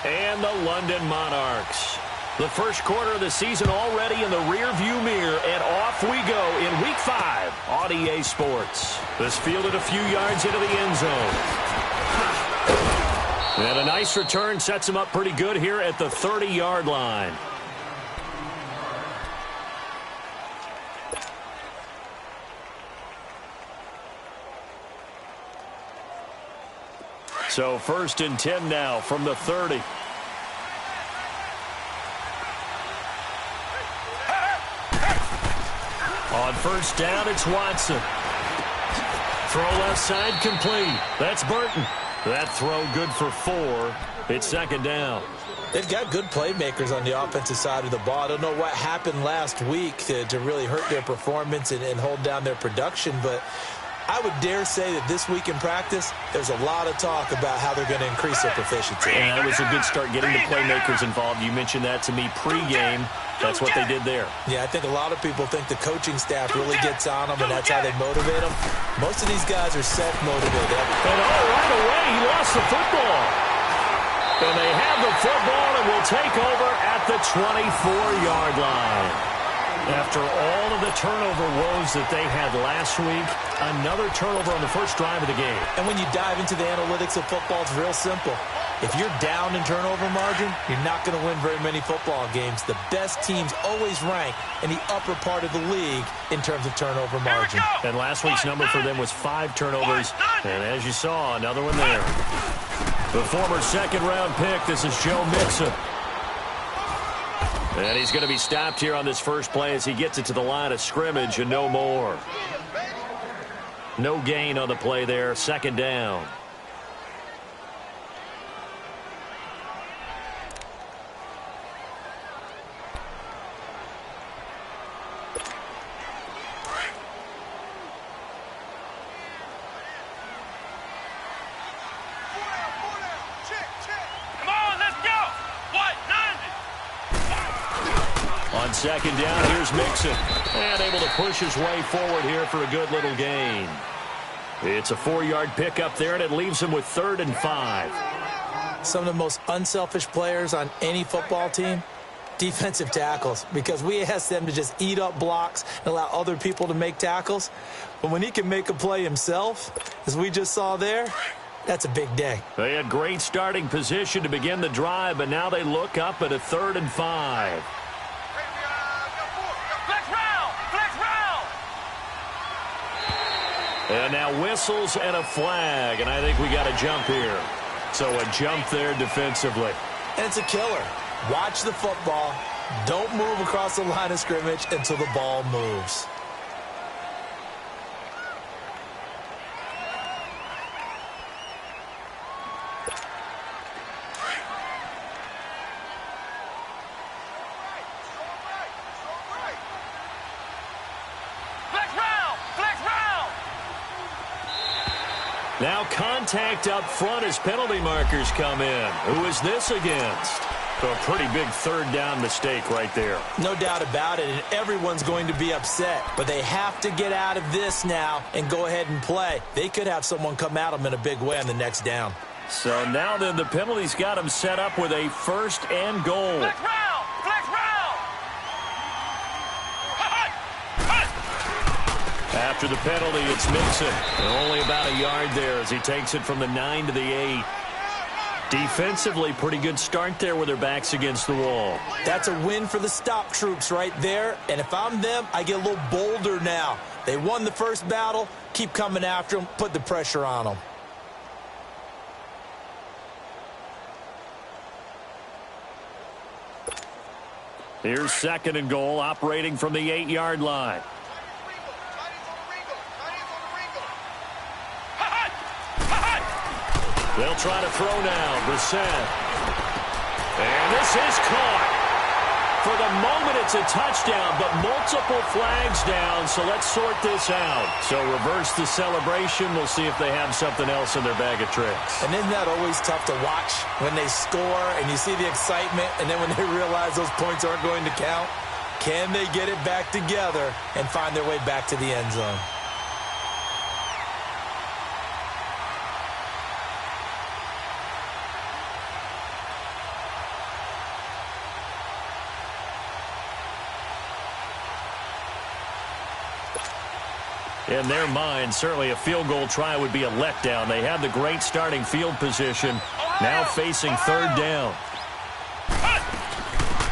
and the London Monarchs. The first quarter of the season already in the rearview mirror, and off we go in Week 5 on EA Sports. This fielded a few yards into the end zone. And a nice return sets him up pretty good here at the 30-yard line. So 1st and 10 now from the 30. On 1st down, it's Watson. Throw left side complete. That's Burton. That throw good for 4. It's 2nd down. They've got good playmakers on the offensive side of the ball. I don't know what happened last week to really hurt their performance and hold down their production, but I would dare say that this week in practice, there's a lot of talk about how they're going to increase their proficiency. And that was a good start getting the playmakers involved. You mentioned that to me pregame. That's what they did there. Yeah, I think a lot of people think the coaching staff really gets on them, and that's how they motivate them. Most of these guys are self-motivated. And right away, he lost the football. And they have the football and will take over at the 24-yard line. After all of the turnover woes that they had last week, another turnover on the first drive of the game. And when you dive into the analytics of football, it's real simple. If you're down in turnover margin, you're not going to win very many football games. The best teams always rank in the upper part of the league in terms of turnover margin. And last week's number for them was 5 turnovers. And as you saw, another one there. The former second-round pick, this is Joe Mixon. And he's going to be stopped here on this first play as he gets it to the line of scrimmage and no more. No gain on the play there. 2nd down. On 2nd down, here's Mixon. And able to push his way forward here for a good little gain. It's a 4-yard pickup there, and it leaves him with 3rd and 5. Some of the most unselfish players on any football team, defensive tackles, because we ask them to just eat up blocks and allow other people to make tackles. But when he can make a play himself, as we just saw there, that's a big day. They had great starting position to begin the drive, but now they look up at a 3rd and 5. And now whistles and a flag, and I think we got a jump here. So a jump there defensively. And it's a killer. Watch the football. Don't move across the line of scrimmage until the ball moves. Now contact up front as penalty markers come in. Who is this against? So a pretty big 3rd down mistake right there. No doubt about it, and everyone's going to be upset. But they have to get out of this now and go ahead and play. They could have someone come at them in a big way on the next down. So now then the penalty's got them set up with a 1st and goal. Flex round! Flex round! After the penalty, it's Mixon. And only about a yard there as he takes it from the 9 to the 8. Defensively, pretty good start there with their backs against the wall. That's a win for the stop troops right there. And if I'm them, I get a little bolder now. They won the first battle. Keep coming after them. Put the pressure on them. Here's 2nd and goal, operating from the 8-yard line. They'll try to throw now. Brissett. And this is caught. For the moment, it's a touchdown, but multiple flags down, so let's sort this out. So reverse the celebration. We'll see if they have something else in their bag of tricks. And isn't that always tough to watch when they score and you see the excitement, and then when they realize those points aren't going to count? Can they get it back together and find their way back to the end zone? In their mind, certainly a field goal try would be a letdown. They have the great starting field position, now facing third down.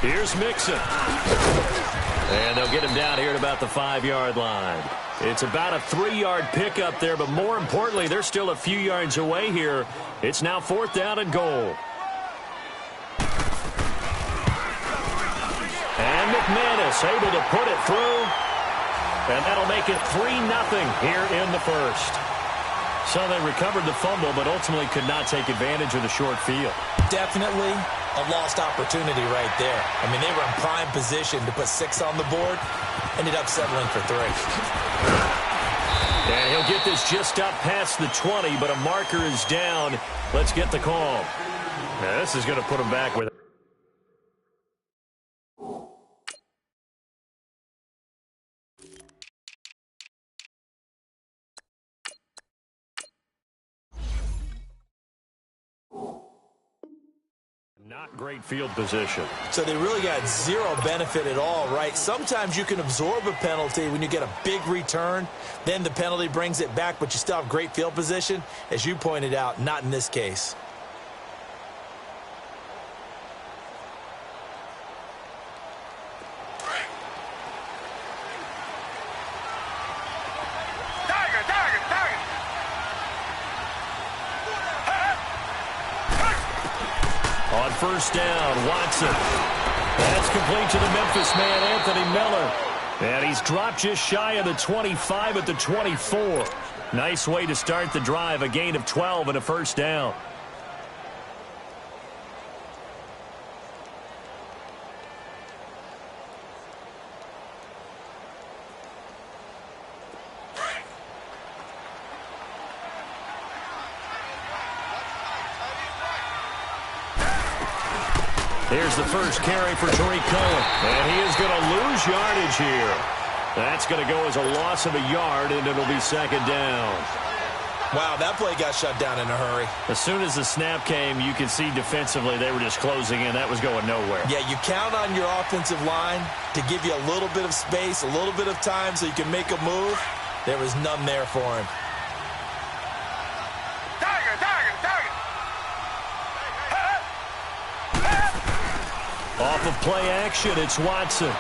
Here's Mixon. And they'll get him down here at about the 5-yard line. It's about a 3-yard pickup there, but more importantly, they're still a few yards away here. It's now 4th down and goal. And McManus able to put it through. And that'll make it 3-0 here in the first. So they recovered the fumble, but ultimately could not take advantage of the short field. Definitely a lost opportunity right there. I mean, they were in prime position to put 6 on the board. Ended up settling for 3. And he'll get this just up past the 20, but a marker is down. Let's get the call. Now, this is going to put him back with not great field position. So they really got zero benefit at all, right? Sometimes you can absorb a penalty when you get a big return. Then the penalty brings it back, but you still have great field position. As you pointed out, not in this case. On first down, Watson. That's complete to the Memphis man, Anthony Miller. And he's dropped just shy of the 25 at the 24. Nice way to start the drive, a gain of 12 and a first down. Here's the first carry for Tariq Cohen. And he is going to lose yardage here. That's going to go as a loss of a yard, and it'll be second down. Wow, that play got shut down in a hurry. As soon as the snap came, you could see defensively they were just closing in. That was going nowhere. Yeah, you count on your offensive line to give you a little bit of space, a little bit of time so you can make a move. There was none there for him. Off of play action, it's Watson.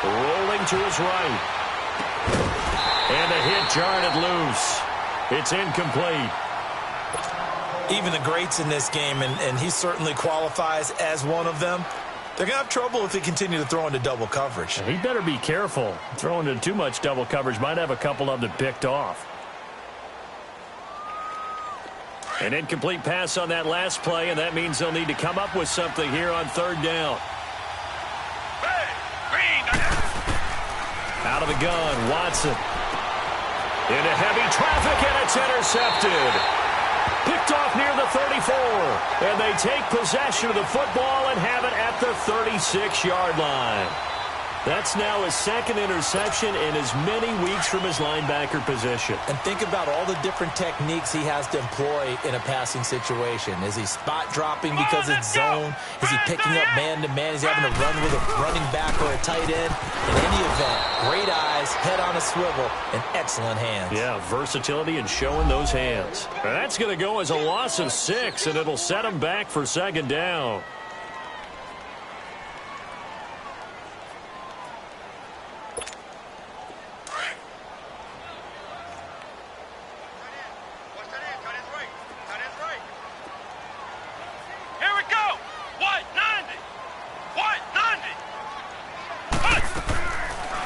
Rolling to his right. And a hit jarred loose. It's incomplete. Even the greats in this game, and he certainly qualifies as one of them, they're going to have trouble if they continue to throw into double coverage. He better be careful. Throwing into too much double coverage might have a couple of them picked off. An incomplete pass on that last play, and that means they'll need to come up with something here on third down. Out of the gun, Watson. Into heavy traffic, and it's intercepted. Picked off near the 34. And they take possession of the football and have it at the 36-yard line. That's now his second interception in as many weeks from his linebacker position. And think about all the different techniques he has to employ in a passing situation. Is he spot dropping because it's zone? Is he picking up man-to-man? Is he having to run with a running back or a tight end? In any event, great eyes, head on a swivel, and excellent hands. Yeah, versatility and showing those hands. That's going to go as a loss of 6, and it'll set him back for second down.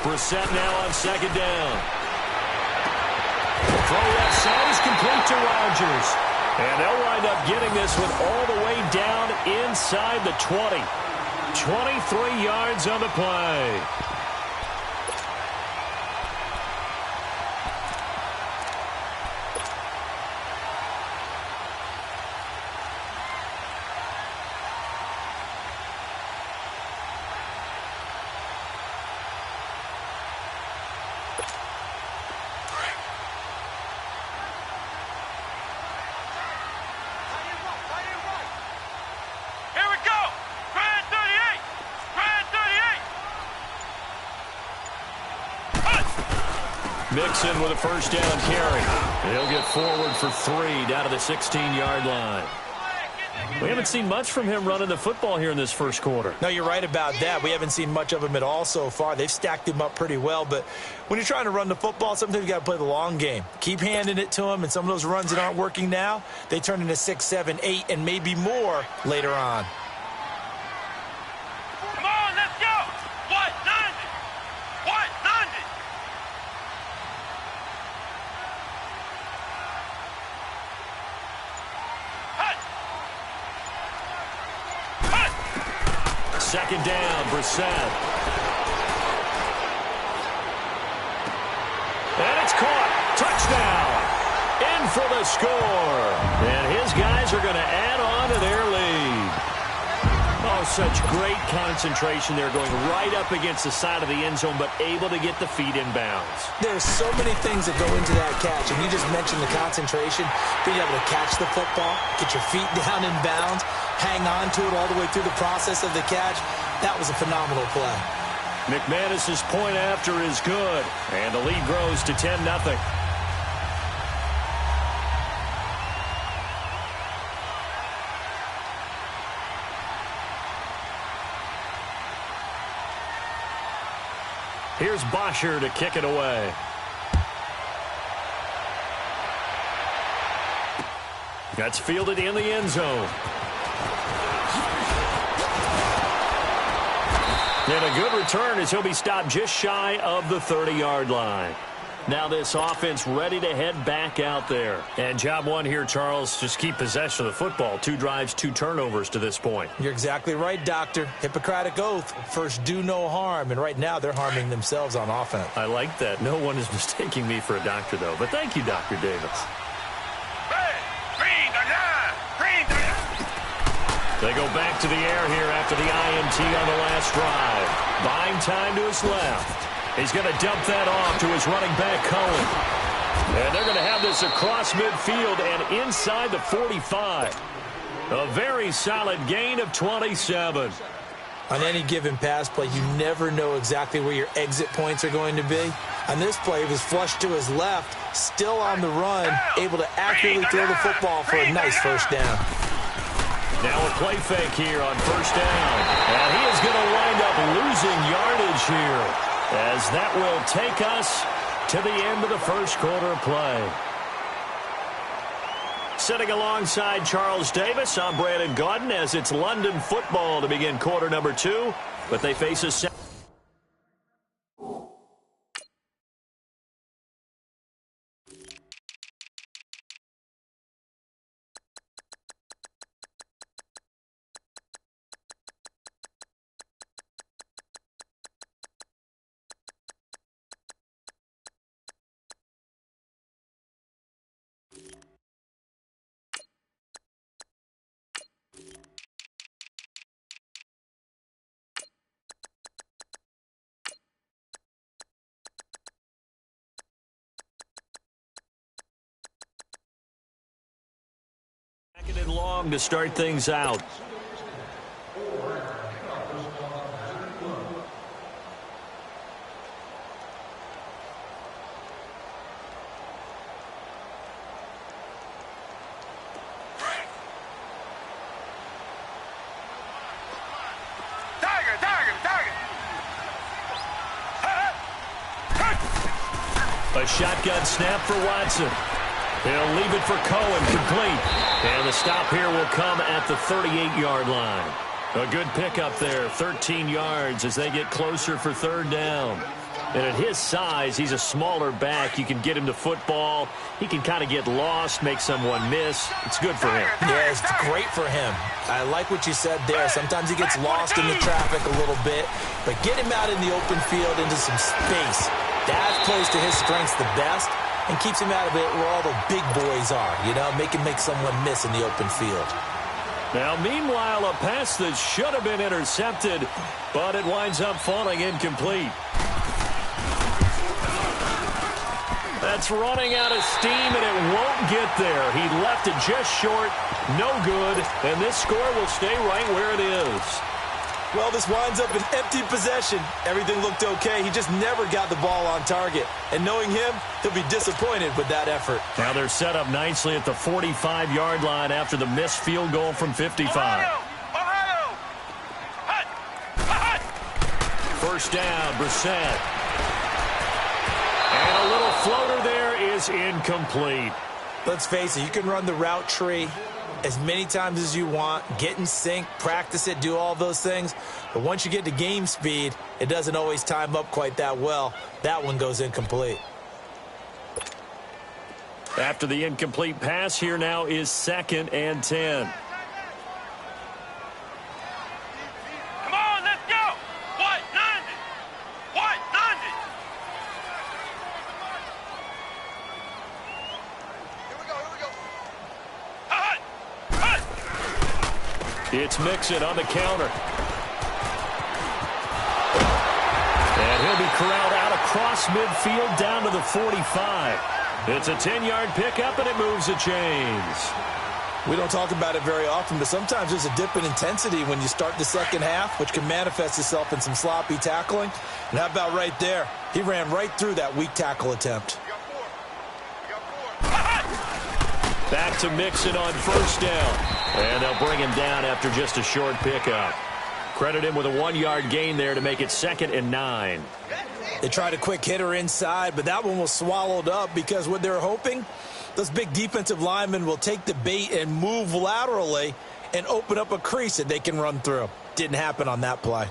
Brissett now on second down. Throw left side is complete to Rodgers. And they'll wind up getting this one all the way down inside the 20. 23 yards on the play. Mixon with a first down carry. He'll get forward for 3 down to the 16-yard line. We haven't seen much from him running the football here in this first quarter. No, you're right about that. We haven't seen much of him at all so far. They've stacked him up pretty well, but when you're trying to run the football, sometimes you got to play the long game. Keep handing it to him, and some of those runs that aren't working now, they turn into 6, 7, 8, and maybe more later on. Come on, let's go! 190! 190! Second down, Brissett. And it's caught. Touchdown. In for the score. And his guys are going to add on to their lead. Oh, such great concentration there, going right up against the side of the end zone, but able to get the feet in bounds. There's so many things that go into that catch, and you just mentioned the concentration, being able to catch the football, get your feet down in bounds, hang on to it all the way through the process of the catch. That was a phenomenal play. McManus's point after is good, and the lead grows to 10-0. Here's Bosher to kick it away. That's fielded in the end zone. And a good return as he'll be stopped just shy of the 30-yard line. Now this offense ready to head back out there. And job one here, Charles, just keep possession of the football. 2 drives, 2 turnovers to this point. You're exactly right, Doctor. Hippocratic oath. First, do no harm. And right now, they're harming themselves on offense. I like that. No one is mistaking me for a doctor, though. But thank you, Dr. Davis. They go back to the air here after the INT on the last drive. Buying time to his left. He's going to dump that off to his running back, Cohen. And they're going to have this across midfield and inside the 45. A very solid gain of 27. On any given pass play, you never know exactly where your exit points are going to be. On this play, he was flushed to his left, still on the run, able to accurately throw the football for a nice first down. Now a play fake here on first down. And he is going to wind up losing yardage here, as that will take us to the end of the first quarter play. Sitting alongside Charles Davis, I'm Brandon Gaudin, as it's London football to begin quarter number 2. But they face a second and long to start things out. A shotgun snap for Watson. He'll leave it for Cohen, complete. And the stop here will come at the 38-yard line. A good pickup there, 13 yards as they get closer for third down. And at his size, he's a smaller back. You can get him to football. He can kind of get lost, make someone miss. It's good for him. Yeah, it's great for him. I like what you said there. Sometimes he gets lost in the traffic a little bit, but get him out in the open field into some space. That plays to his strengths the best and keeps him out of it where all the big boys are, you know, make him make someone miss in the open field. Now, meanwhile, a pass that should have been intercepted, but it winds up falling incomplete. That's running out of steam, and it won't get there. He left it just short, no good, and this score will stay right where it is. Well, this winds up an empty possession. Everything looked okay. He just never got the ball on target. And knowing him, he'll be disappointed with that effort. Now they're set up nicely at the 45-yard line after the missed field goal from 55. Ohio! Hut! Hut! First down, Brissett. And a little floater there is incomplete. Let's face it, you can run the route tree as many times as you want, get in sync, practice it, do all those things. But once you get to game speed, it doesn't always time up quite that well. That one goes incomplete. After the incomplete pass, here now is 2nd and 10. Come on, let's go! What? 90! What? 90! Here we go. Hut! Hut! It's Mixon on the counter. And he'll be corralled out across midfield down to the 45. It's a 10-yard pickup, and it moves the chains. We don't talk about it very often, but sometimes there's a dip in intensity when you start the second half, which can manifest itself in some sloppy tackling. And how about right there? He ran right through that weak tackle attempt. Back to Mixon on first down. And they'll bring him down after just a short pickup. Credit him with a 1-yard gain there to make it 2nd and 9. They tried a quick hitter inside, but that one was swallowed up because what they're hoping, those big defensive linemen will take the bait and move laterally and open up a crease that they can run through. Didn't happen on that play.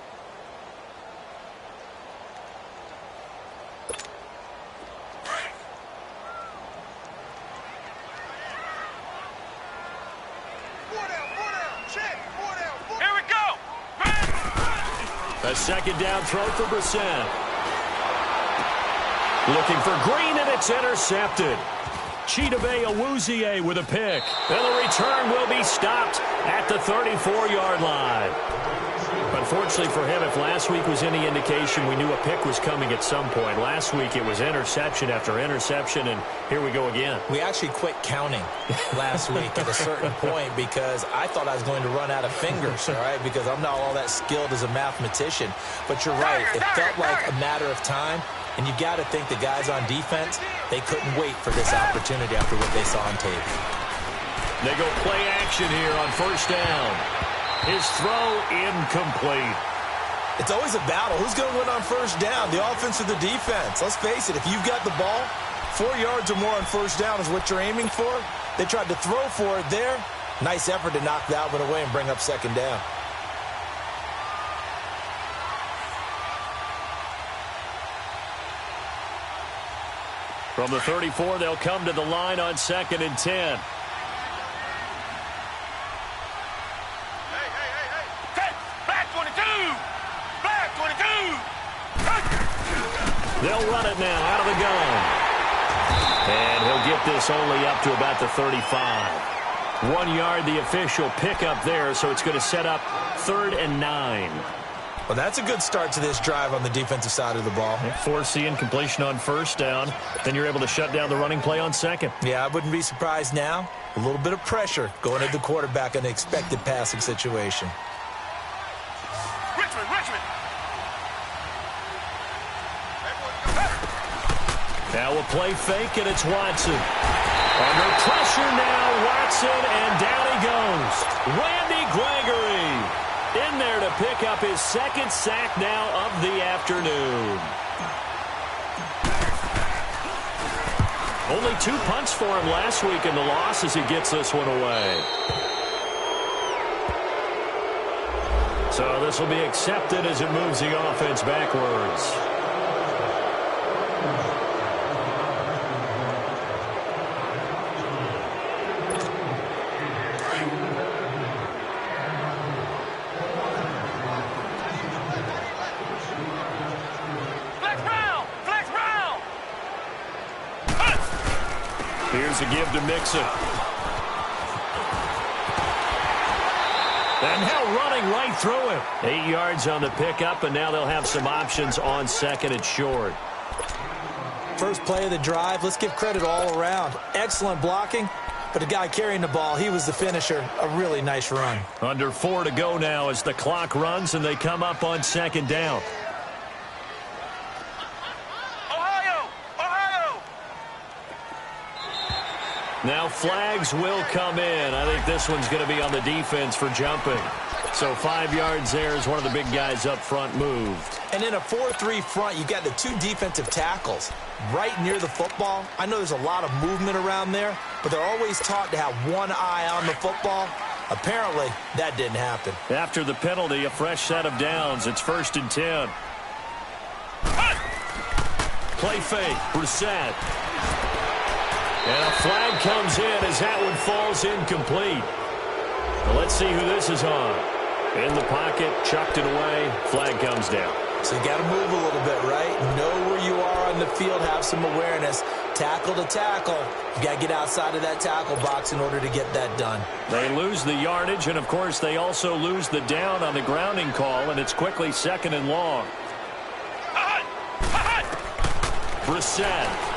Here we go! A 2nd down throw for Brissett. Looking for Green, and it's intercepted. Chidobe Awuzie with a pick. And the return will be stopped at the 34-yard line. Unfortunately for him, if last week was any indication, we knew a pick was coming at some point. Last week it was interception after interception, and here we go again. We actually quit counting last week at a certain point because I thought I was going to run out of fingers, all right, because I'm not all that skilled as a mathematician. But you're right. It felt like a matter of time. And you got to think the guys on defense, they couldn't wait for this opportunity after what they saw on tape. They go play action here on first down. His throw incomplete. It's always a battle. Who's going to win on first down, the offense or the defense? Let's face it, if you've got the ball, 4 yards or more on first down is what you're aiming for. They tried to throw for it there. Nice effort to knock that one away and bring up 2nd down. From the 34, they'll come to the line on 2nd and 10. Hey! Black 22! Black 22! They'll run it now out of the gun. And he'll get this only up to about the 35. 1 yard, the official pickup there, so it's going to set up 3rd and 9. Well, that's a good start to this drive on the defensive side of the ball. Force the incompletion on first down. Then you're able to shut down the running play on 2nd. Yeah, I wouldn't be surprised now. A little bit of pressure going at the quarterback in an expected passing situation. Richmond! Now we'll play fake, and it's Watson. Under pressure now, Watson, and down he goes. Randy Gregory in there to pick up his 2nd sack now of the afternoon. Only 2 punts for him last week in the loss as he gets this one away. So this will be accepted as it moves the offense backwards. Here's a give to Mixon. And now running right through him. 8 yards on the pickup, and now they'll have some options on 2nd and short. First play of the drive, let's give credit all around. Excellent blocking, but the guy carrying the ball, he was the finisher. A really nice run. Under 4 to go now as the clock runs and they come up on second down. Now flags will come in. I think this one's going to be on the defense for jumping. So 5 yards there as one of the big guys up front moved. And in a 4-3 front, you've got the 2 defensive tackles right near the football. I know there's a lot of movement around there, but they're always taught to have one eye on the football. Apparently, that didn't happen. After the penalty, a fresh set of downs. It's 1st and 10. Play fake, Brissett. And a flag comes in as that one falls incomplete. Well, let's see who this is on. In the pocket, chucked it away, flag comes down. So you got to move a little bit, right? Know where you are on the field, have some awareness. Tackle to tackle. You got to get outside of that tackle box in order to get that done. They lose the yardage, and of course they also lose the down on the grounding call, and it's quickly 2nd and long. Brissett.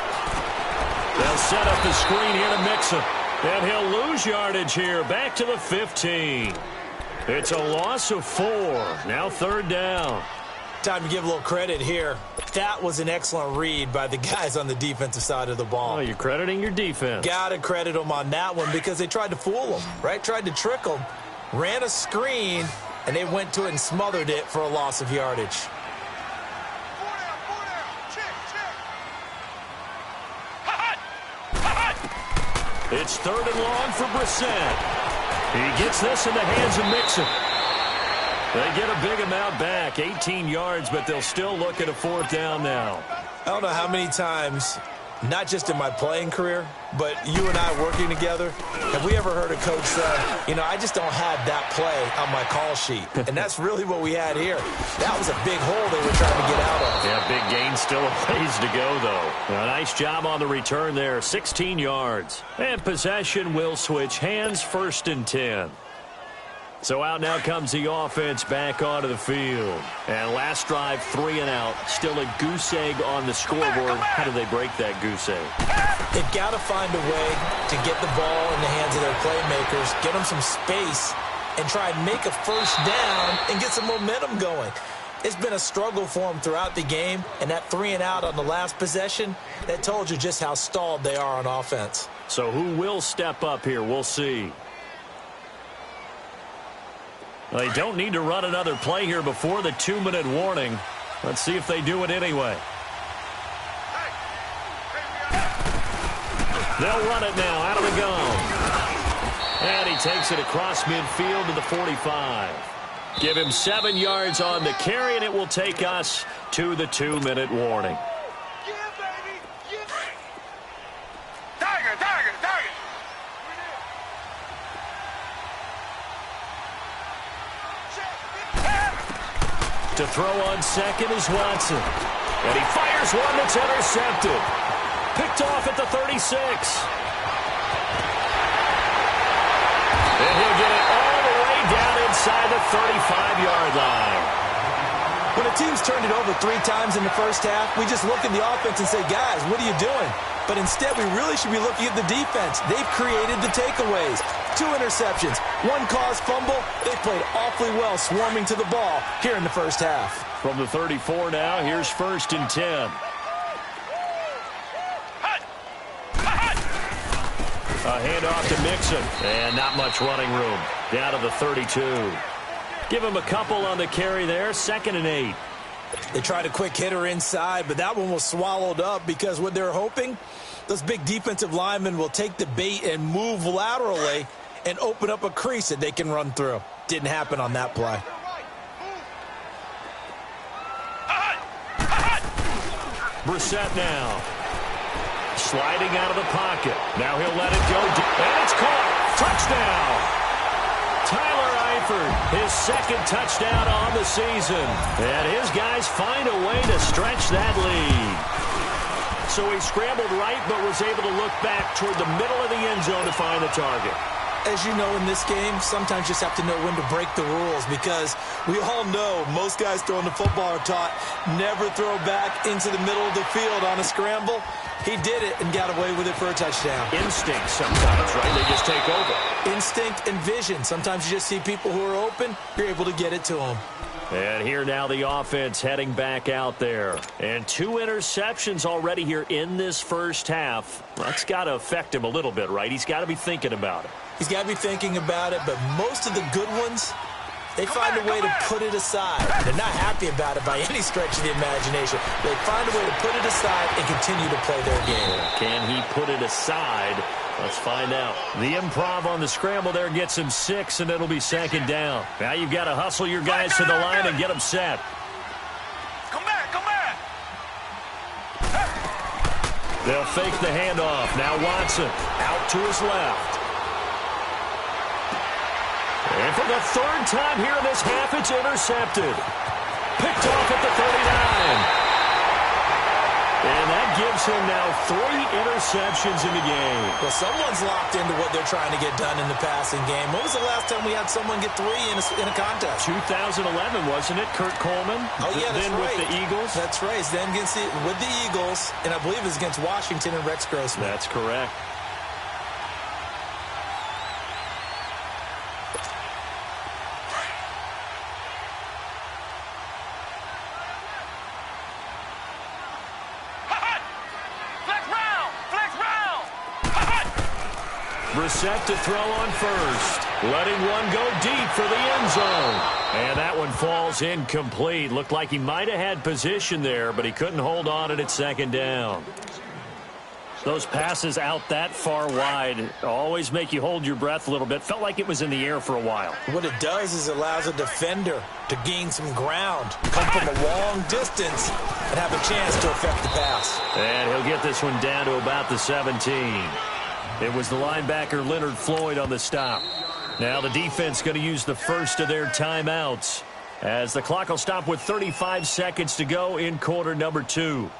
They'll set up the screen here to Mixon. And he'll lose yardage here. Back to the 15. It's a loss of 4. Now 3rd down. Time to give a little credit here. That was an excellent read by the guys on the defensive side of the ball. Oh, you're crediting your defense. Got to credit them on that one because they tried to fool them, right? Tried to trick them. Ran a screen, and they went to it and smothered it for a loss of yardage. It's 3rd and long for Brissett. He gets this in the hands of Mixon. They get a big amount back, 18 yards, but they'll still look at a 4th down now. I don't know how many times, not just in my playing career, but you and I working together, have we ever heard a coach say, you know, I just don't have that play on my call sheet. And that's really what we had here. That was a big hole they were trying to get out of. Yeah, big gain, still a ways to go, though. A nice job on the return there, 16 yards. And possession will switch hands, 1st and 10. So out now comes the offense back onto the field. And last drive, 3 and out. Still a goose egg on the scoreboard. How do they break that goose egg? They've got to find a way to get the ball in the hands of their playmakers, get them some space, and try and make a 1st down and get some momentum going. It's been a struggle for them throughout the game, and that 3 and out on the last possession, that told you just how stalled they are on offense. So who will step up here? We'll see. They don't need to run another play here before the 2-minute warning. Let's see if they do it anyway. They'll run it now out of the gun. And he takes it across midfield to the 45. Give him 7 yards on the carry, and it will take us to the 2-minute warning. To throw on second is Watson. And he fires one that's intercepted. Picked off at the 36. And he'll get it all the way down inside the 35-yard line. When a team's turned it over 3 times in the first half, we just look at the offense and say, guys, what are you doing? But instead, we really should be looking at the defense. They've created the takeaways. 2 interceptions, 1 caused fumble. They played awfully well swarming to the ball here in the first half. From the 34 now, here's 1st and 10. A handoff to Mixon. And not much running room. Down to the 32. Give him a couple on the carry there. 2nd and 8. They tried a quick hitter inside, but that one was swallowed up because what they're hoping, those big defensive linemen will take the bait and move laterally and open up a crease that they can run through. Didn't happen on that play. Brissett now. Sliding out of the pocket. Now he'll let it go. And it's caught. Touchdown. Tyler Eifert, his 2nd touchdown on the season. And his guys find a way to stretch that lead. So he scrambled right, but was able to look back toward the middle of the end zone to find the target. As you know, in this game, sometimes you just have to know when to break the rules because we all know most guys throwing the football are taught never throw back into the middle of the field on a scramble. He did it and got away with it for a touchdown. Instinct sometimes, right? They just take over. Instinct and vision. Sometimes you just see people who are open, you're able to get it to them. And here now the offense heading back out there. And 2 interceptions already here in this first half. That's got to affect him a little bit, right? He's got to be thinking about it. He's got to be thinking about it, but most of the good ones, they find a way to put it aside. They're not happy about it by any stretch of the imagination. They find a way to put it aside and continue to play their game. Can he put it aside? Let's find out. The improv on the scramble there gets him 6, and it'll be second down. Now you've got to hustle your guys to the line and get them set. Come back, come back. They'll fake the handoff. Now Watson out to his left. And for the 3rd time here in this half, it's intercepted. Picked off at the 39. And that gives him now 3 interceptions in the game. Well, someone's locked into what they're trying to get done in the passing game. When was the last time we had someone get 3 in a contest? 2011, wasn't it? Kurt Coleman? Oh, yeah, that's then right. with the Eagles? That's right. Then with the Eagles, and I believe it was against Washington and Rex Grossman. That's correct. Brissett to throw on first. Letting one go deep for the end zone. And that one falls incomplete. Looked like he might have had position there, but he couldn't hold on at second down. Those passes out that far wide always make you hold your breath a little bit. Felt like it was in the air for a while. What it does is it allows a defender to gain some ground, come from a long distance, and have a chance to affect the pass. And he'll get this one down to about the 17. It was the linebacker Leonard Floyd on the stop. Now the defense going to use the first of their timeouts as the clock will stop with 35 seconds to go in quarter number 2.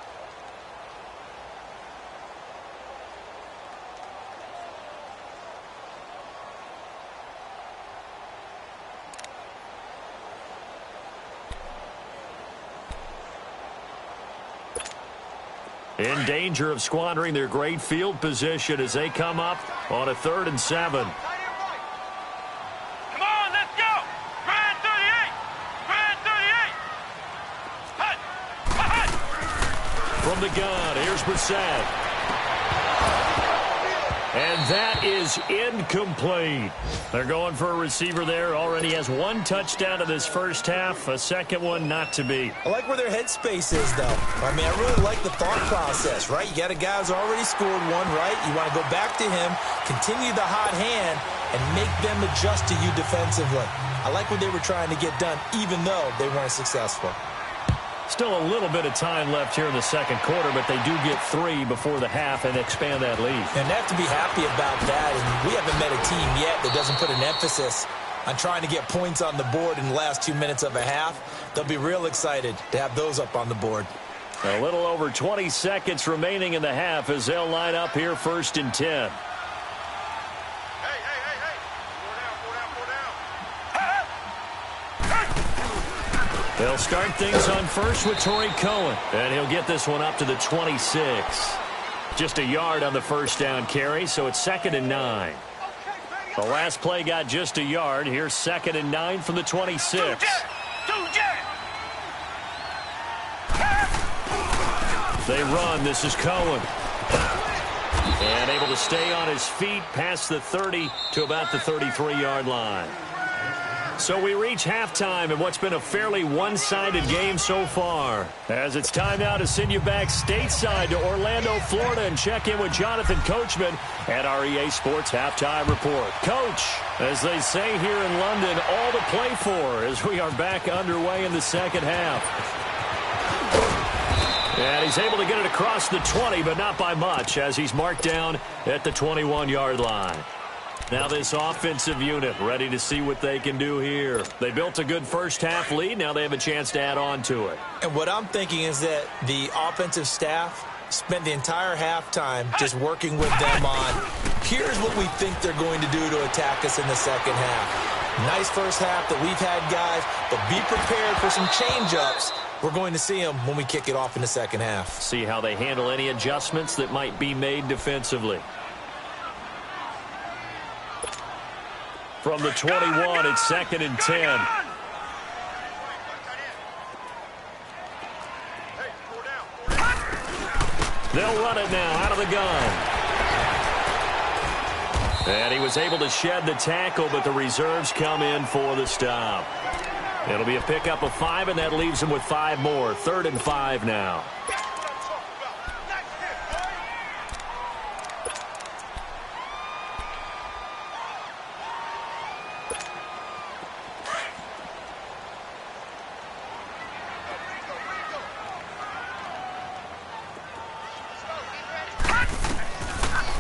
In danger of squandering their great field position as they come up on a 3rd and 7. Come on, let's go. Grand 38. Grand 38. Hut. Hut. From the gun, here's Brissett. And that is incomplete. They're going for a receiver there. Already has 1 touchdown in this first half. A second one not to be. I like where their headspace is, though. I mean, I really like the thought process, right? You got a guy who's already scored 1, right? You want to go back to him, continue the hot hand, and make them adjust to you defensively. I like what they were trying to get done, even though they weren't successful. Still a little bit of time left here in the second quarter, but they do get 3 before the half and expand that lead. And they have to be happy about that. And we haven't met a team yet that doesn't put an emphasis on trying to get points on the board in the last 2 minutes of a half. They'll be real excited to have those up on the board. A little over 20 seconds remaining in the half as they'll line up here 1st and 10. They'll start things on first with Torrey Cohen. And he'll get this one up to the 26. Just a yard on the first down carry, so it's 2nd and 9. The last play got just a yard. Here's 2nd and 9 from the 26. They run. This is Cohen. And able to stay on his feet past the 30 to about the 33-yard line. So we reach halftime in what's been a fairly one-sided game so far. As it's time now to send you back stateside to Orlando, Florida, and check in with Jonathan Coachman at our EA Sports Halftime Report. Coach, as they say here in London, all to play for as we are back underway in the second half. And he's able to get it across the 20, but not by much, as he's marked down at the 21-yard line. Now this offensive unit ready to see what they can do here. They built a good first half lead. Now they have a chance to add on to it. And what I'm thinking is that the offensive staff spent the entire halftime just working with them on, here's what we think they're going to do to attack us in the second half. Nice first half that we've had, guys, but be prepared for some change-ups we're going to see them when we kick it off in the second half. See how they handle any adjustments that might be made defensively. From the 21, it's 2nd and 10. They'll run it now out of the gun. And he was able to shed the tackle, but the reserves come in for the stop. It'll be a pickup of 5, and that leaves him with 5 more. 3rd and 5 now.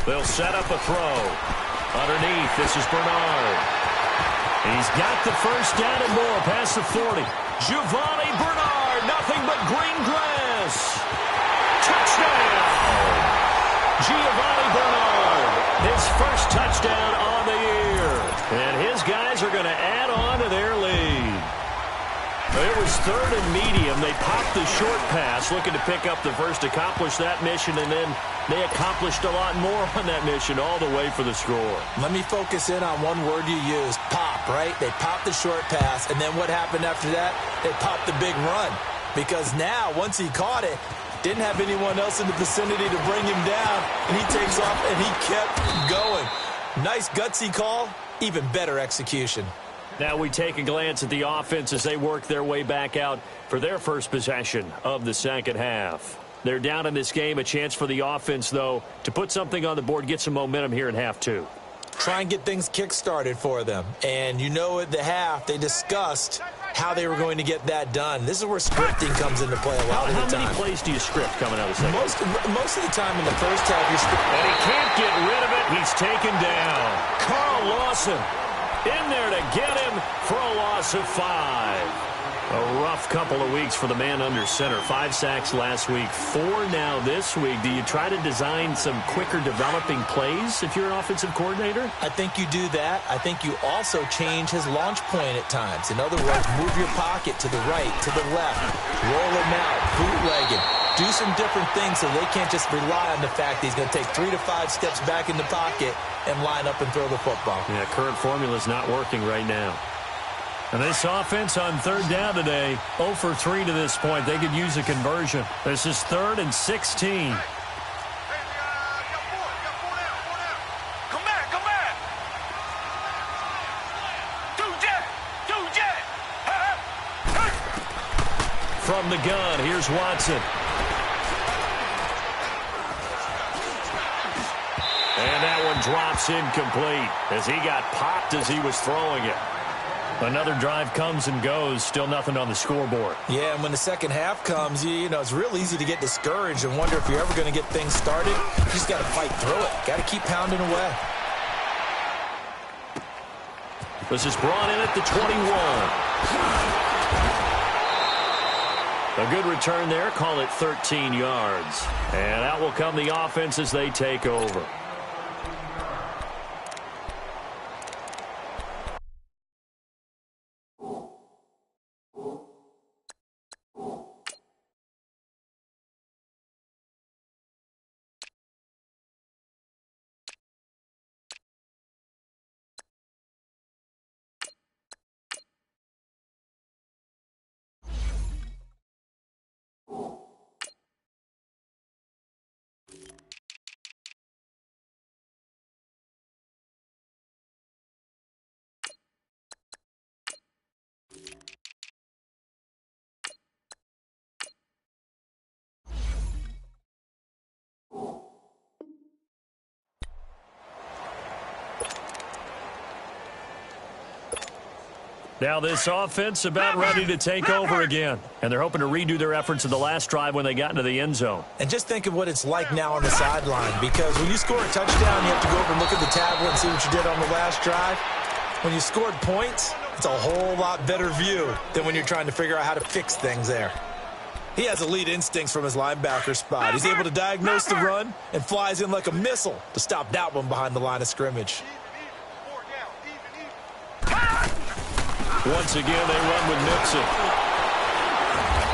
They'll set up a throw. Underneath, this is Bernard. He's got the first down and more past the 40. Giovanni Bernard, nothing but green grass. Touchdown! Giovanni Bernard, his first touchdown on the year. And his guys are going to add on to their lead. It was 3rd and medium. They popped the short pass, looking to pick up the first, accomplish that mission, and then they accomplished a lot more on that mission all the way for the score. Let me focus in on one word you used, pop, right? They popped the short pass, and then what happened after that? They popped the big run. Because now, once he caught it, didn't have anyone else in the vicinity to bring him down, and he takes off, and he kept going. Nice gutsy call, even better execution. Now we take a glance at the offense as they work their way back out for their first possession of the second half. They're down in this game. A chance for the offense, though, to put something on the board, get some momentum here in half 2. Try and get things kick-started for them. And you know at the half, they discussed how they were going to get that done. This is where scripting comes into play a lot of the time. How many plays do you script coming out of the second? Most of the time in the first half, you're scripting. And he can't get rid of it. He's taken down. Carl Lawson in there to get him for a loss of 5. A rough couple of weeks for the man under center. 5 sacks last week, 4 now this week. Do you try to design some quicker developing plays if you're an offensive coordinator? I think you do that. I think you also change his launch point at times. In other words, move your pocket to the right, to the left, roll him out, bootleg him. Do some different things so they can't just rely on the fact that he's going to take 3 to 5 steps back in the pocket and line up and throw the football. Yeah, current formula is not working right now. And this offense on 3rd down today, 0 for 3 to this point. They could use a conversion. This is 3rd and 16. Come back. Do jet. From the gun, here's Watson. And that one drops incomplete as he got popped as he was throwing it. Another drive comes and goes, still nothing on the scoreboard. Yeah, and when the second half comes, you know, it's real easy to get discouraged and wonder if you're ever going to get things started. You just got to fight through it. Got to keep pounding away. This is brought in at the 21. A good return there, call it 13 yards. And out will come the offense as they take over. Now this offense about ready to take over again. And they're hoping to redo their efforts in the last drive when they got into the end zone. And just think of what it's like now on the sideline, because when you score a touchdown, you have to go over and look at the tablet and see what you did on the last drive. When you scored points, it's a whole lot better view than when you're trying to figure out how to fix things there. He has elite instincts from his linebacker spot. He's able to diagnose the run and flies in like a missile to stop that one behind the line of scrimmage. Once again, they run with Mixon.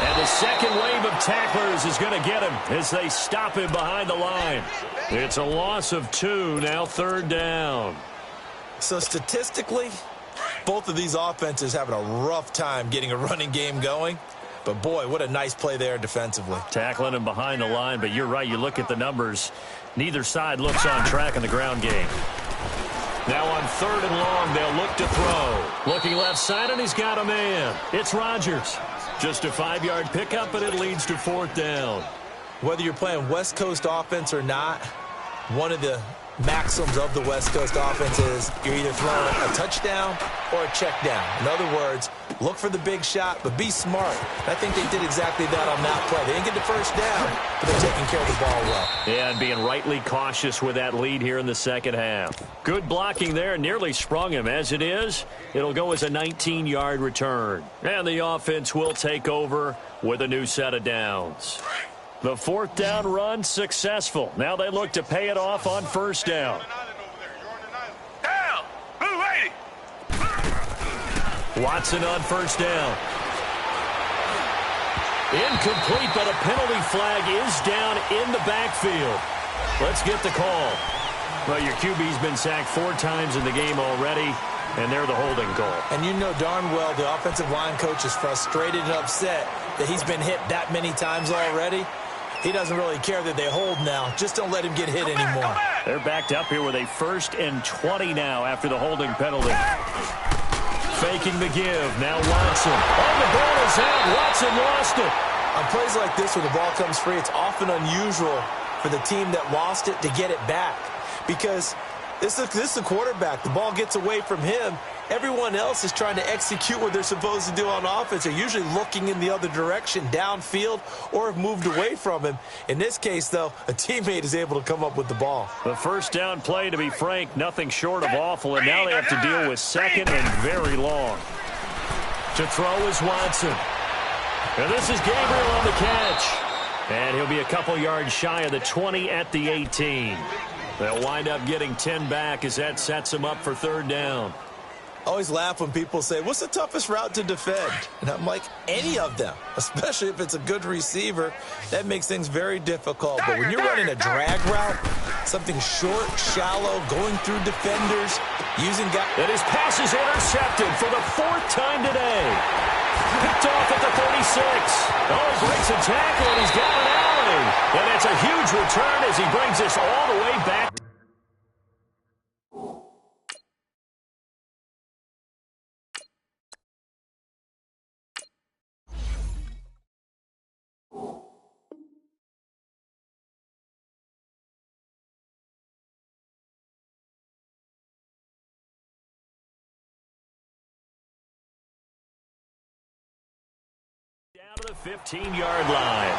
And the second wave of tacklers is going to get him as they stop him behind the line. It's a loss of 2, now third down. So statistically, both of these offenses having a rough time getting a running game going. But, boy, what a nice play there defensively. Tackling him behind the line, but you're right. You look at the numbers. Neither side looks on track in the ground game. Now on third and long, they'll look to throw. Looking left side, and he's got a man. It's Rodgers. Just a 5-yard pickup, and it leads to fourth down. Whether you're playing West Coast offense or not, one of the maxims of the West Coast offense is you're either throwing a touchdown or a check down. In other words, look for the big shot, but be smart. I think they did exactly that on that play. They didn't get the first down, but they're taking care of the ball well. Yeah, and being rightly cautious with that lead here in the second half. Good blocking there, nearly sprung him. As it is, it'll go as a 19-yard return. And the offense will take over with a new set of downs. The fourth down run successful. Now they look to pay it off on first down. Down! Blue 80! Watson on first down. Incomplete, but a penalty flag is down in the backfield. Let's get the call. Well, your QB's been sacked 4 times in the game already, and they're the holding call. And you know darn well the offensive line coach is frustrated and upset that he's been hit that many times already. He doesn't really care that they hold now. Just don't let him get hit anymore. They're backed up here with a 1st and 20 now after the holding penalty. Faking the give. Now Watson. Oh, the ball is out. Watson lost it. On plays like this where the ball comes free, it's often unusual for the team that lost it to get it back. Because this is the quarterback. The ball gets away from him. Everyone else is trying to execute what they're supposed to do on offense. They're usually looking in the other direction, downfield, or have moved away from him. In this case, though, a teammate is able to come up with the ball. The first down play, to be frank, nothing short of awful, and now they have to deal with second and very long. To throw is Watson. And this is Gabriel on the catch. And he'll be a couple yards shy of the 20 at the 18. They'll wind up getting 10 back as that sets them up for third down. I always laugh when people say, what's the toughest route to defend? And I'm like, any of them, especially if it's a good receiver. That makes things very difficult. But when you're running a drag route, something short, shallow, going through defenders, using guys. And his pass is intercepted for the 4th time today. Picked off at the 36. Oh, he breaks a tackle, and he's got an alley. And it's a huge return as he brings this all the way back. Down to the 15-yard line.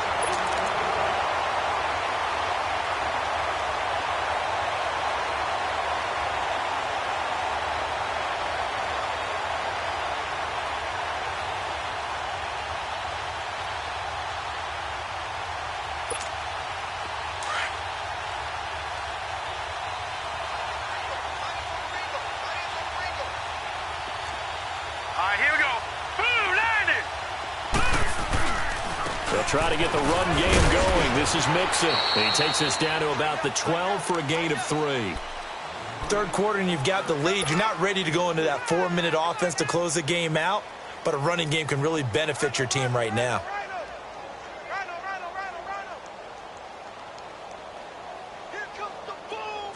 All right, here we go. Blue 90! They'll try to get the run game going. This is Mixon. And he takes this down to about the 12 for a gain of 3. Third quarter and you've got the lead. You're not ready to go into that 4-minute offense to close the game out, but a running game can really benefit your team right now. Here comes the boom!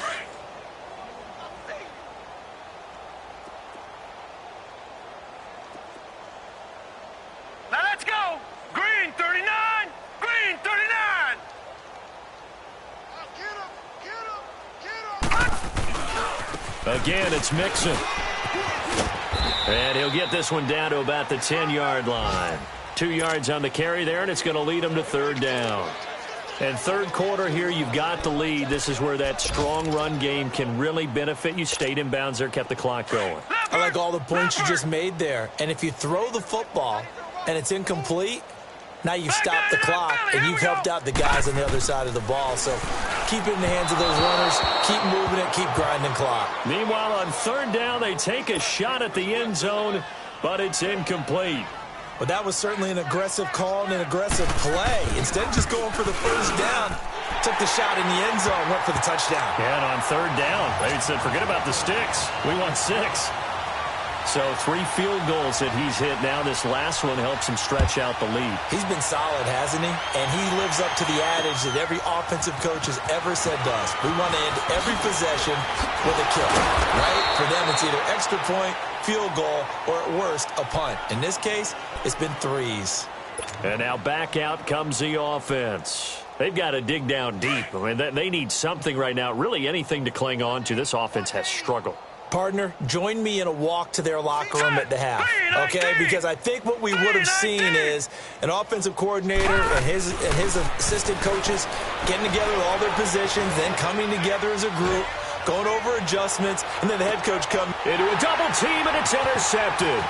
Now let's go! Green 39! Green 39! Again, it's Mixon. And he'll get this one down to about the 10-yard line. 2 yards on the carry there, and it's going to lead him to third down. And third quarter here, you've got the lead. This is where that strong run game can really benefit you. Stayed in bounds there, kept the clock going. I like all the points you just made there. And if you throw the football and it's incomplete, now you've stopped the clock and you've helped out the guys on the other side of the ball. So keep it in the hands of those runners, keep moving it, keep grinding clock. Meanwhile, on third down, they take a shot at the end zone, but it's incomplete. But that was certainly an aggressive call and an aggressive play. Instead of just going for the first down, took the shot in the end zone, went for the touchdown. Yeah, and on third down, they said, forget about the sticks. We want 6. So 3 field goals that he's hit now. This last one helps him stretch out the lead. He's been solid, hasn't he? And he lives up to the adage that every offensive coach has ever said to us. We want to end every possession with a kill, right? For them, it's either extra point, field goal, or at worst, a punt. In this case, it's been 3s. And now back out comes the offense. They've got to dig down deep. I mean, they need something right now, really anything to cling on to. This offense has struggled. Partner, join me in a walk to their locker room at the half, okay? Because I think what we would have seen is an offensive coordinator and his assistant coaches getting together with all their positions, then coming together as a group, going over adjustments, and then the head coach comes into a double team, and it's intercepted.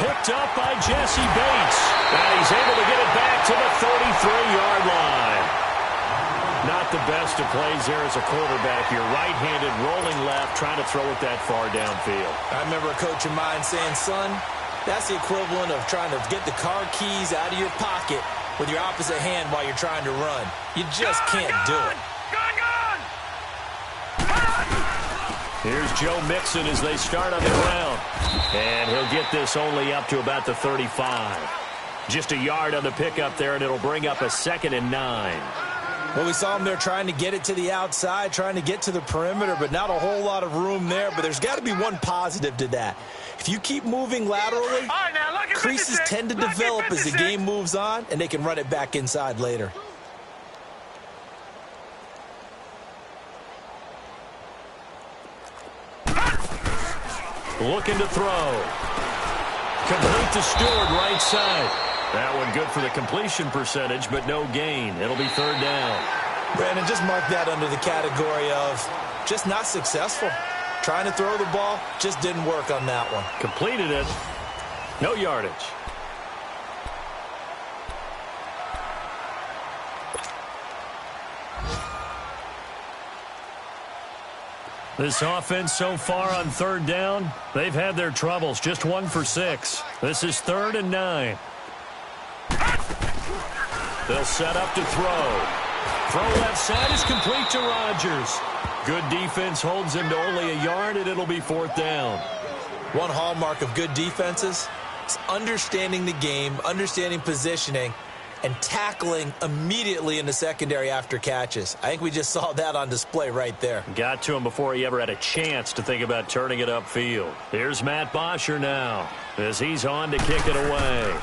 Picked up by Jesse Bates. And he's able to get it back to the 33-yard line. Not the best of plays there as a quarterback. You're right-handed, rolling left, trying to throw it that far downfield. I remember a coach of mine saying, son, that's the equivalent of trying to get the car keys out of your pocket with your opposite hand while you're trying to run. You just can't do it. Here's Joe Mixon as they start on the ground. And he'll get this only up to about the 35. Just a yard on the pickup there, and it'll bring up a 2nd and 9. Well, we saw him there trying to get it to the outside, trying to get to the perimeter, but not a whole lot of room there. But there's got to be one positive to that. If you keep moving laterally, creases tend to develop as the game moves on, and they can run it back inside later. Looking to throw. Complete to Stewart, right side. That one good for the completion percentage, but no gain. It'll be 3rd down. Brandon, just mark that under the category of just not successful. Trying to throw the ball, just didn't work on that one. Completed it. No yardage. This offense so far on 3rd down, they've had their troubles. Just 1 for 6. This is 3rd and 9. They'll set up to throw. Throw left side is complete to Rodgers. Good defense holds him to only a yard, and it'll be 4th down. One hallmark of good defenses is understanding the game, understanding positioning, and tackling immediately in the secondary after catches. I think we just saw that on display right there. Got to him before he ever had a chance to think about turning it upfield. Here's Matt Bosher now as he's on to kick it away.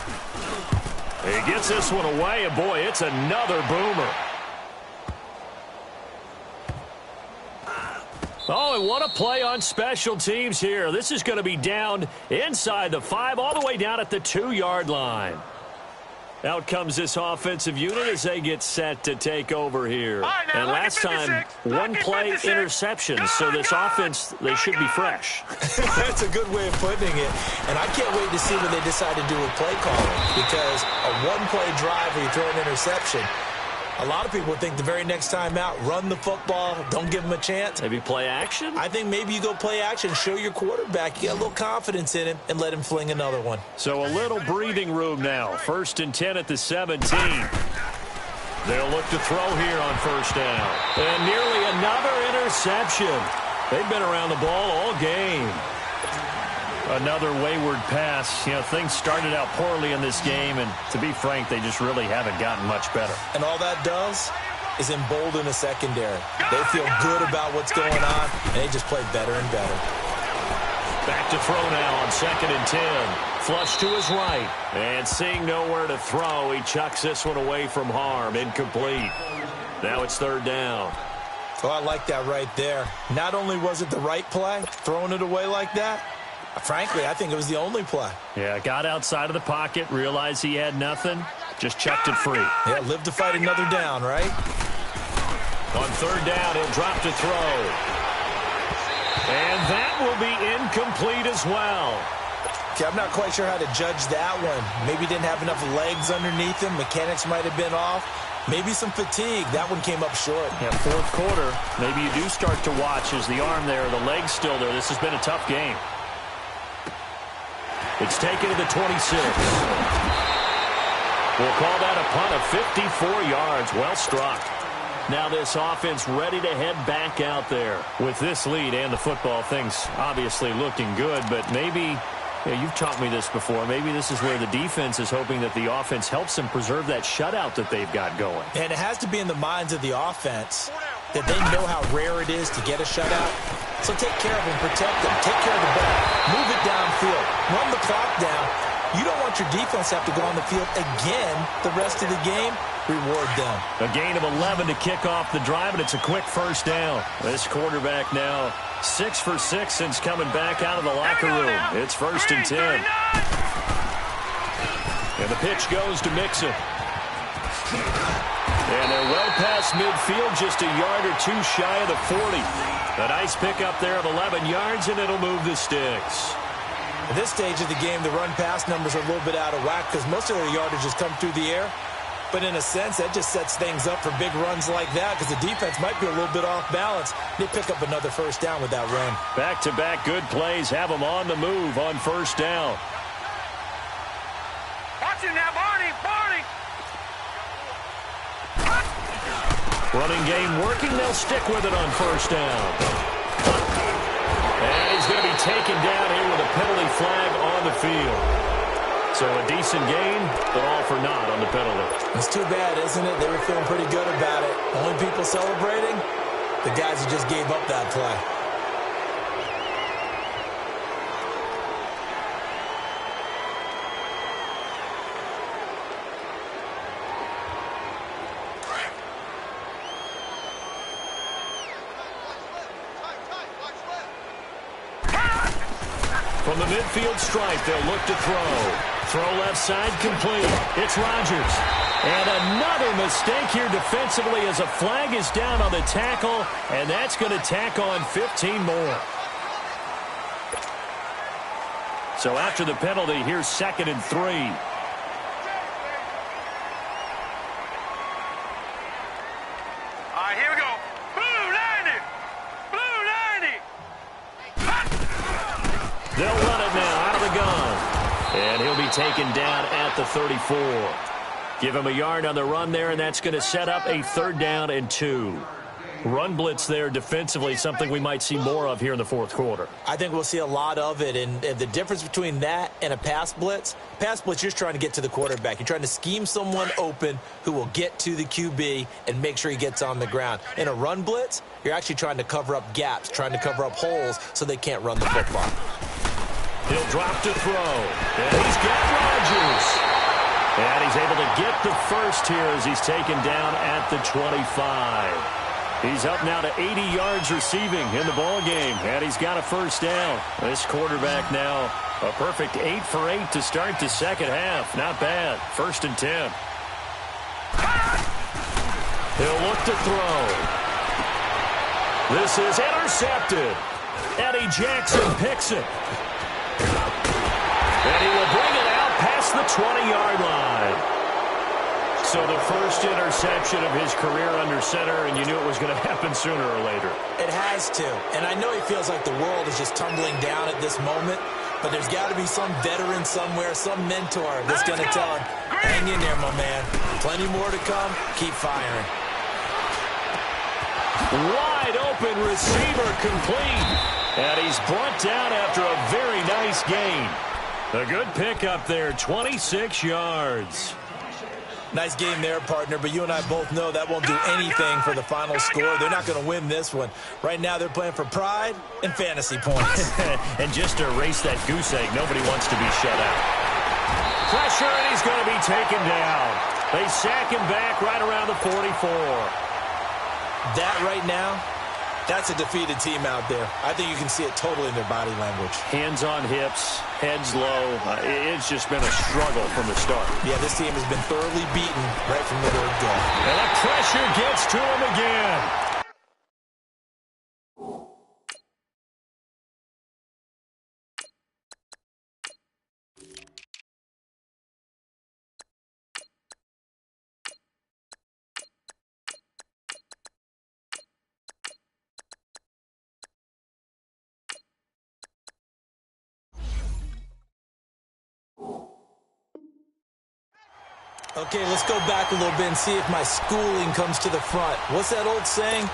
He gets this one away, and boy, it's another boomer. Oh, and what a play on special teams here. This is going to be down inside the 5, all the way down at the 2-yard line. Out comes this offensive unit as they get set to take over here. And last time, 1 play interception, so this offense, they should be fresh. That's a good way of putting it. And I can't wait to see what they decide to do with play calling, because a 1-play drive where you throw an interception, a lot of people think the very next time out, run the football, don't give them a chance. Maybe play action? I think maybe you go play action, show your quarterback you got a little confidence in him, and let him fling another one. So a little breathing room now. 1st and 10 at the 17. They'll look to throw here on 1st down. And nearly another interception. They've been around the ball all game. Another wayward pass. You know, things started out poorly in this game, and to be frank, they just really haven't gotten much better. And all that does is embolden the secondary. They feel good about what's going on, and they just play better and better. Back to throw now on 2nd and 10. Flush to his right. And seeing nowhere to throw, he chucks this one away from harm. Incomplete. Now it's 3rd down. Oh, I like that right there. Not only was it the right play, throwing it away like that, frankly, I think it was the only play. Yeah, got outside of the pocket, realized he had nothing, just chucked it free. Yeah, live to fight another down, right? On 3rd down, he'll drop to throw. And that will be incomplete as well. Okay, I'm not quite sure how to judge that one. Maybe didn't have enough legs underneath him. Mechanics might have been off. Maybe some fatigue. That one came up short. Yeah, 4th quarter. Maybe you do start to watch as the arm there, the leg's still there. This has been a tough game. It's taken to the 26. We'll call that a punt of 54 yards. Well struck. Now this offense ready to head back out there. With this lead and the football, things obviously looking good, but maybe, you've taught me this before, maybe this is where the defense is hoping that the offense helps them preserve that shutout that they've got going. And it has to be in the minds of the offense that they know how rare it is to get a shutout. So take care of them, protect them, take care of the ball, move it downfield, run the clock down. You don't want your defense to have to go on the field again the rest of the game. Reward them. A gain of 11 to kick off the drive, and it's a quick first down. This quarterback now 6 for 6 since coming back out of the locker room. It's 1st and 10. And the pitch goes to Mixon. And they're well past midfield, just a yard or two shy of the 40. A nice pickup there of 11 yards, and it'll move the sticks. At this stage of the game, the run-pass numbers are a little bit out of whack because most of their yardage has come through the air. But in a sense, that just sets things up for big runs like that because the defense might be a little bit off balance. They pick up another first down with that run. Back-to-back good plays have them on the move on first down. Watch it now, Barney! Barney! Running game working. They'll stick with it on first down. And he's going to be taken down here with a penalty flag on the field. So a decent gain, but all for naught on the penalty. It's too bad, isn't it? They were feeling pretty good about it. Only people celebrating, the guys who just gave up that play. From the midfield stripe, they'll look to throw. Throw left side complete. It's Rodgers. And another mistake here defensively as a flag is down on the tackle, and that's going to tack on 15 more. So after the penalty, here's 2nd and 3. All right, here we go. Blue 90! Blue 90! They'll run it now out of the gun. And he'll be taken down at the 34. Give him a yard on the run there, and that's going to set up a 3rd down and 2. Run blitz there defensively, something we might see more of here in the 4th quarter. I think we'll see a lot of it, and the difference between that and a pass blitz, you're just trying to get to the quarterback. You're trying to scheme someone open who will get to the QB and make sure he gets on the ground. In a run blitz, you're actually trying to cover up gaps, trying to cover up holes so they can't run the football. He'll drop to throw. And he's got Rodgers. And he's able to get the first here as he's taken down at the 25. He's up now to 80 yards receiving in the ball game. And he's got a first down. This quarterback now a perfect 8 for 8 to start the second half. Not bad. 1st and 10. He'll look to throw. This is intercepted. Eddie Jackson picks it. And he will bring it out past the 20-yard line. So the first interception of his career under center, and you knew it was going to happen sooner or later. It has to. And I know he feels like the world is just tumbling down at this moment, but there's got to be some veteran somewhere, some mentor that's going to tell him, hang in there, my man. Plenty more to come. Keep firing. Wide open receiver complete. And he's brought down after a very nice gain. A good pickup there, 26 yards. Nice game there, partner, but you and I both know that won't do anything for the final score. They're not going to win this one. Right now they're playing for pride and fantasy points. And just to erase that goose egg, nobody wants to be shut out. Pressure, and he's going to be taken down. They sack him back right around the 44. That right now, that's a defeated team out there. I think you can see it totally in their body language. Hands on hips, heads low. It's just been a struggle from the start. Yeah, this team has been thoroughly beaten right from the word go. And the pressure gets to him again. Okay, let's go back a little bit and see if my schooling comes to the front. What's that old saying?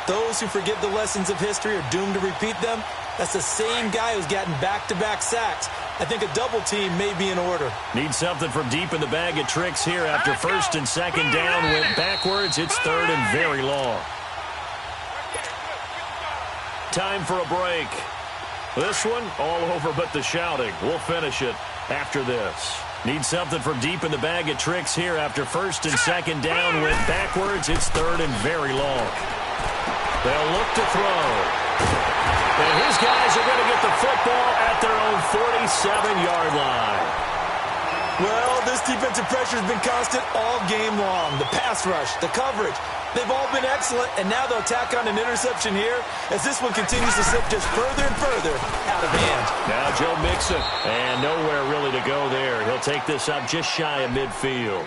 Those who forget the lessons of history are doomed to repeat them. That's the same guy who's gotten back-to-back sacks. I think a double team may be in order. Need something from deep in the bag of tricks here after first and second down went backwards. It's third and very long. Time for a break. This one, all over but the shouting. We'll finish it after this. Need something from deep in the bag of tricks here after first and second down went backwards. It's third and very long. They'll look to throw. And his guys are going to get the football at their own 47-yard line. Well, this defensive pressure has been constant all game long. The pass rush, the coverage, they've all been excellent, and now they'll tack on an interception here as this one continues to slip just further and further out of hand. Now Joe Mixon, and nowhere really to go there. He'll take this up just shy of midfield.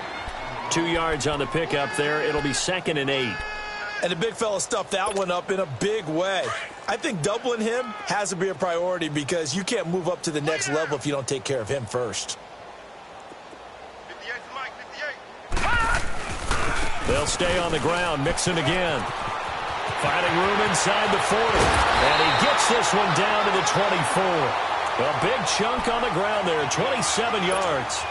2 yards on the pickup there. It'll be 2nd and 8. And the big fella stuffed that one up in a big way. I think doubling him has to be a priority because you can't move up to the next level if you don't take care of him first. 58 to Mike, 58. They'll stay on the ground. Mixon again. Finding room inside the 40. And he gets this one down to the 24. A big chunk on the ground there, 27 yards.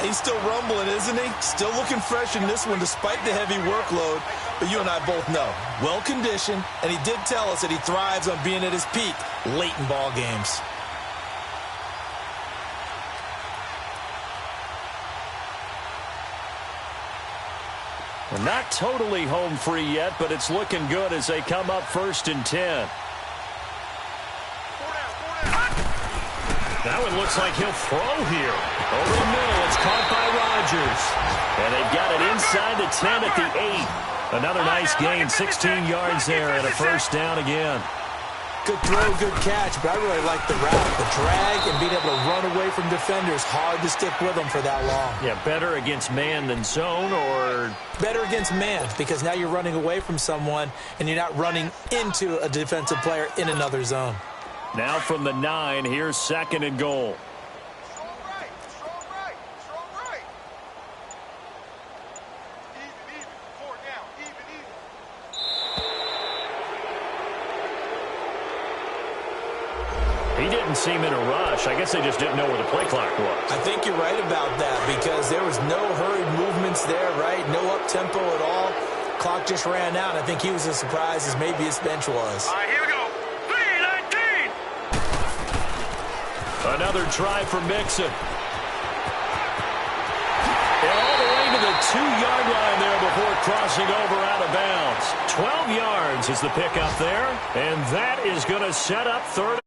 He's still rumbling, isn't he? Still looking fresh in this one despite the heavy workload. But you and I both know, well-conditioned, and he did tell us that he thrives on being at his peak late in ball games. Well, not totally home free yet, but it's looking good as they come up 1st and 10. That one looks like he'll throw here. Over the middle, it's caught by Rodgers. And they've got it inside the 10 at the 8. Another nice gain, 16 yards there and a first down again. Good throw, good catch, but I really like the route. The drag and being able to run away from defenders, hard to stick with them for that long. Yeah, better against man than zone, or? Better against man, because now you're running away from someone and you're not running into a defensive player in another zone. Now from the 9, here's 2nd and goal. Strong right, strong right, strong right. Even, 4 down, even. He didn't seem in a rush. I guess they just didn't know where the play clock was. I think you're right about that because there was no hurried movements there, right? No up-tempo at all. Clock just ran out. I think he was as surprised as maybe his bench was. All right, here we go. 3-19. Another try for Mixon. And all the way to the 2-yard line there before crossing over out of bounds. 12 yards is the pickup there, and that is going to set up 3rd.